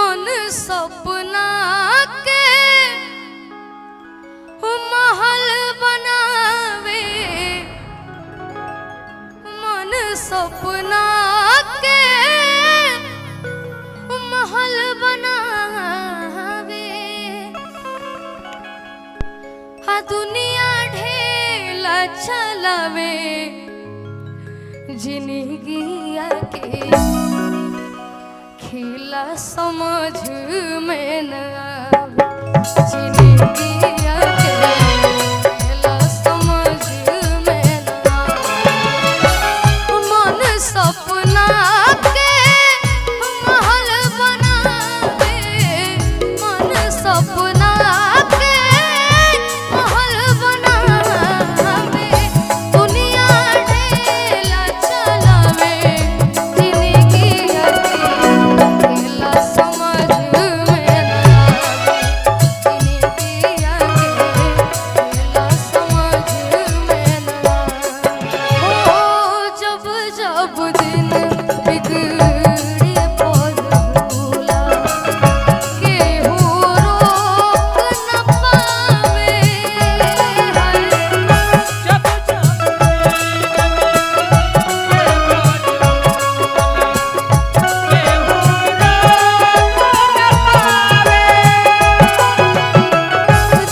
मन सपना के महल बनावे, मन सपना के महल बनावे। हाँ दुनिया ढेला चलावे, जिंदगिया के खेला समझ में न आवे। जिंदगिया के खेला समझ में न आवे। मन सपना के महल बनावे, मन सपना के महल बनावे। दुनिया ढेला चलावे, जिंदगिया के खेला समझ में न आवे। जिंदगिया के खेला समझ में न आवे। हो जब जब दिन बिगड़े पर भूला, केहू रोक न पावे।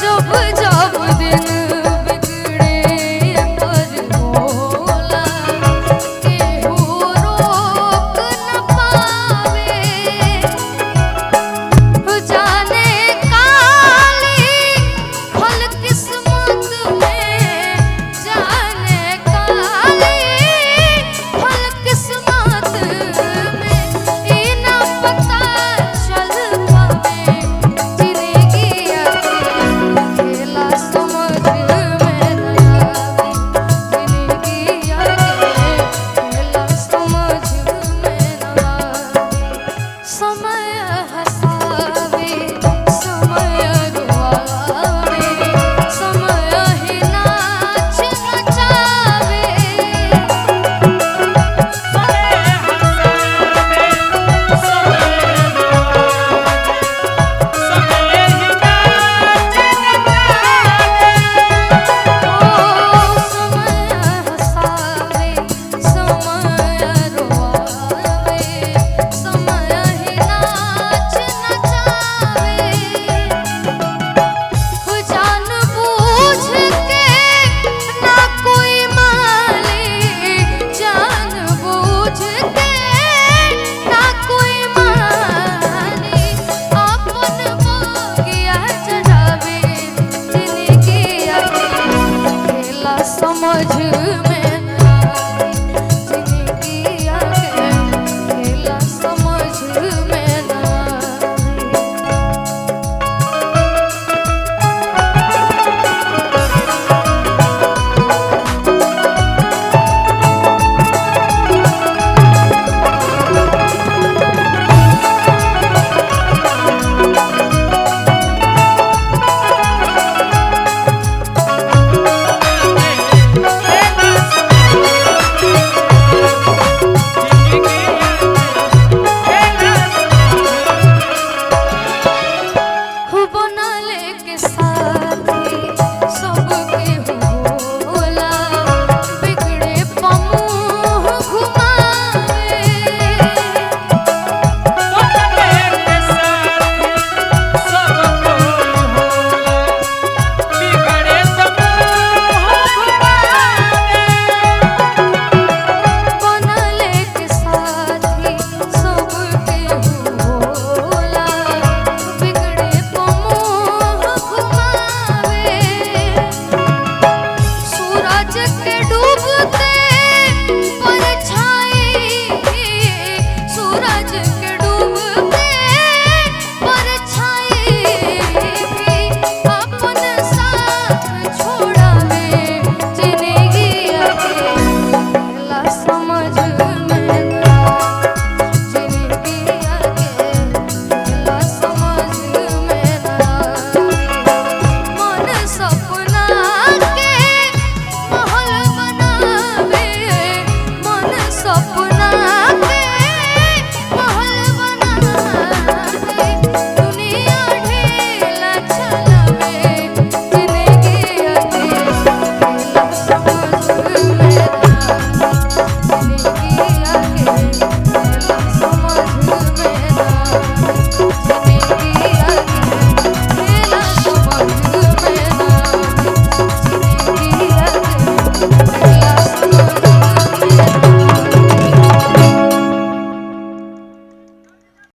जब जब दिन बिगड़े पर भोला, केहू रोक न पावे। जाने काली खल किस्मत में, जाने काली खल किस्मत में, ई न पता चल पावे। जिंदगिया के खेला समझ में न आवे। जिंदगिया के खेला समझ में न आवे। समय हंसा